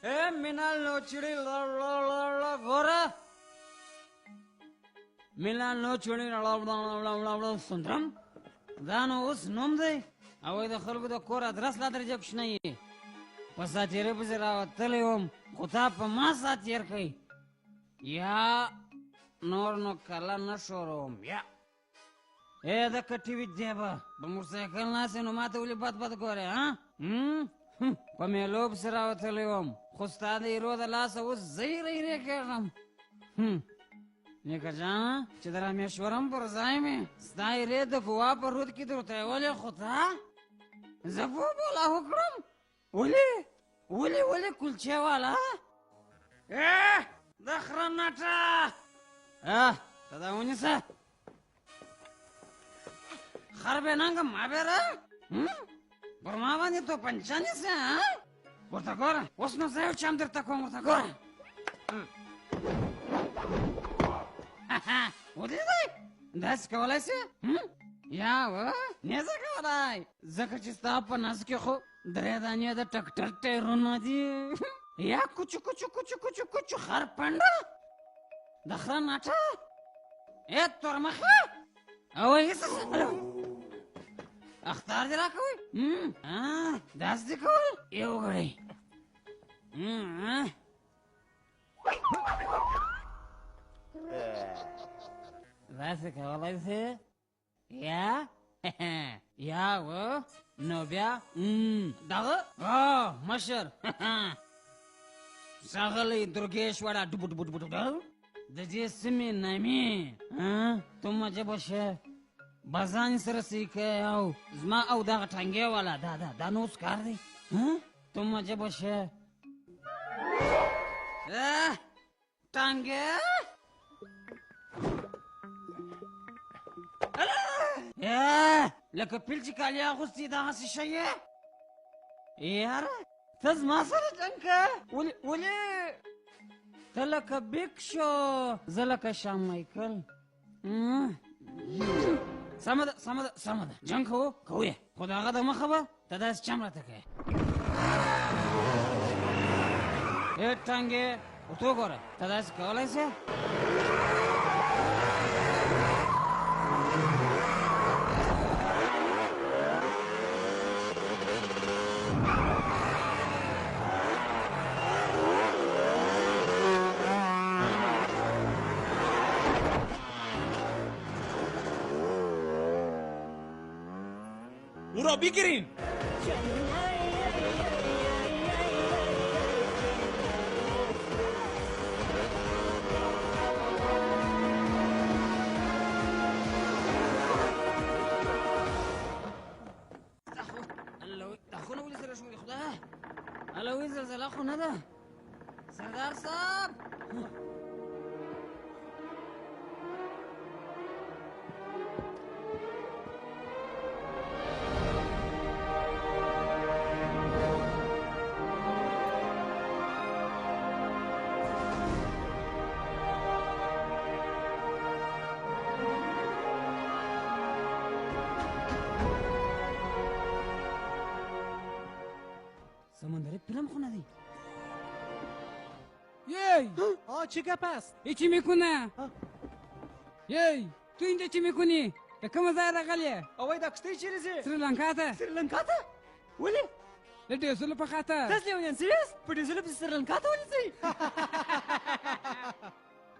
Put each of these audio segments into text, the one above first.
Minal chiri la gora. Minal chiri la sundram. Dano us nomde. Away the Holgo Kora Drasla Rejection. Pasatire Buzera Teleum, Kotapa Masa Tierke. Ya Norno Kalana Shorom, ya. The Kativi Jeva, Bamusa Kalnas and Mata Ulibat Batgore, huh? Pamelob Sera Teleum, Hostadi Roda Lasa was Zeri Rekaram. Nikajana, Chidrameshwaram Porzaime, Stai Red the Kuapa Rutki to Teolia Hota? Zafubola Hokram? Uli Kulchewala? The Hranata! Tadaunisa? Harbenanga Mabera? Burmavani to Panchanis, Portagora? Was no there chamber Tacom Tagora? What is it? That's Kolese? Yeah, well, Nezakarai. Zakachista Panaskio, Dredania the Takter Runadi. Ya Kuchu Harpanda? The Hranata? Tormaha? Oh, yes. Akhtar the Rakui? That's the call. You agree. That's the call, I say. Yeah? Yeah, well, Nobia? Daga? Oh, Masher. Sagali Durgeshwara Dubudubudu. The Jessimi Nami. Tuma Jaboshe. Bazan Sarasike, Zma Auda Tangewala, Danos Cardi. Tuma Jaboshe. Tange? لك بيلتي كاليا غستي دا غسي شيء يارا تز ما صارت انك ولي تلك بيكشو زلك شام مايكل سمد جنكو كويه خدا غدا مخبا تداس شمرتك ايه تانجي وتوغورا تداس كوليسه Bikirin. دخلوا ولي سر شوي خداه هلا وين زلزال اخو ندى سردار صاحب چی گپ است؟ چی میکنه؟ یی تو اینجا چی میکنی؟ کم زای راغلی؟ اوای دا کشتی چیرزی؟ سریلانکا ته سریلانکا ته؟ ولی؟ د ډیزل په خاطر تاسو یو سیریس؟ په ډیزل په سریلانکا ته ولې ځئ؟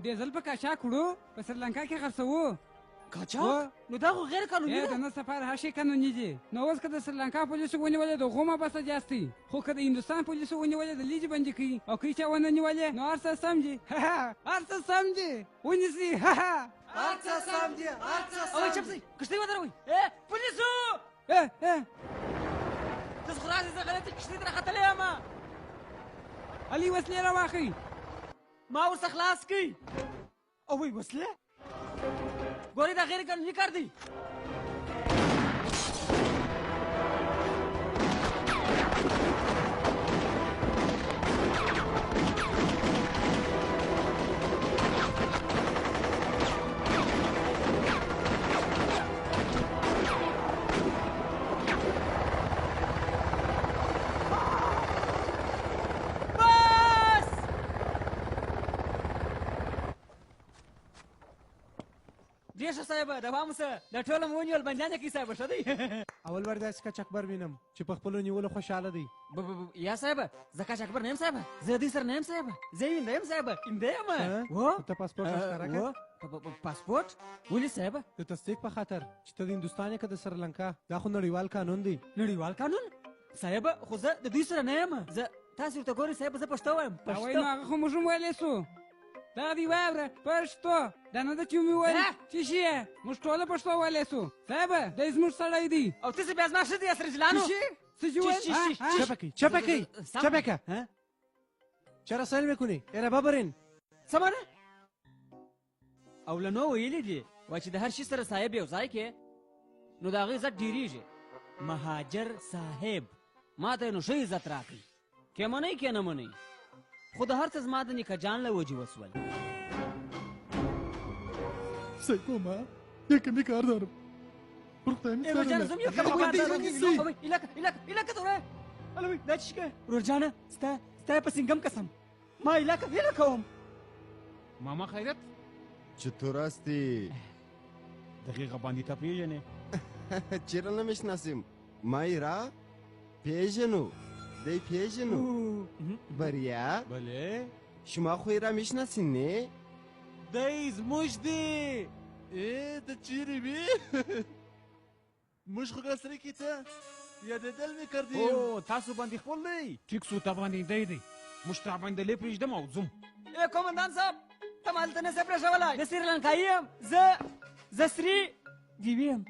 ډیزل په کاشا کړو په سریلانکا کې خرڅوو کاچا؟ نو دا خو غیر قانوني ده. د نه سفر هر شي قانوني دي. نو اوس که د سریلانکا پولیسو ونیولې د غومه بسه جاستي، خو که د هندوستان پولیسو ونیولې د لیجې بندي کوي، او که چا ونه نیولې نو هر څه سم دي. هر څه سم دي ونیسي. هر څه سم دي، هر څه سم. اوای چپ شئ، کشتۍ ودروئ. پولیسو! تاسو خو راځئ، زه غلطه کشتۍ ته راختلی یم. علي وسلې راواخئ. ما ورڅخه خلاص کړئ. اوای وسلې؟ ګورې دا غیر قانوني کار دی. ډېر ښه صاحب د پام اوسه د ټوله مو ونیول بندیان یې کوي صاحب ښه دی اول وار داسې کچ اکبر وینم چې په خپلو نیولو خوشحاله دی یا صاحب زه کاچ اکبر نه یم صاحب زه دوی سره نه یم صاحب زه یې وینده یم صاحب اینده یم و ته پاسپورټ ښکاره کړه پاسپورټ ولې صاحب د تصدیق په خاطر چې ته د هندوستان یې که د سریلانکا دا خو نړیوال قانون دی نړیوال قانون صاحب خو زه د دوی سره نه یم زه تاسو ورته ګورئ صاحب زه پښتو وایم وای نو هغه خو موږ هم ویلی سو دا دی واوره پښتو دا نه ده چې ومې ویل چې شي یې موږ ټوله پښتو ویلی سو صاحب دی زموږ سړی دی او تاسې بیا زما ښه دی اسرجلانو څه چې ویل چپه کوي چپه که چرا سیل میکنی ایره ببرین څه مانه او له نو ویلي دي وایي چې د هر شي سره صاحب یو ځای کې نو د هغې عزت ډېرېږي مهاجر صاحب ما ته یې نو ښه عزت راکړي که منئ که نه منئ خو د هر څه زما د نیکه جان له وجې وسول سیکو ما یکمی کار دارم ورور جانه زه هم یو کم کار دارم ایلکه ته وایه الوی دا چې شي ورور جانه ستا یې په سینګم قسم ما ایلکه هیله کوم ماما خیرت چطور هستی؟ دقیقه باندې ته پیژنې چرا نمیشناسیم ما ایرا پیژنو دی پیژنو بریا بله شما خو ایرا میشناسین نه؟ دی زموږ دی ته چیرې وې موږ خو سره کې ته یادېدل مې کردیم او تاسو باندې خپل دی ټیک سو ته باندې دی دی موږ ته باندې لې پرېږدم او ځم قومندان صاحب ته ما هلته نه سې پرېښولی زه سریلانکایي یم زه سري ډیوي یم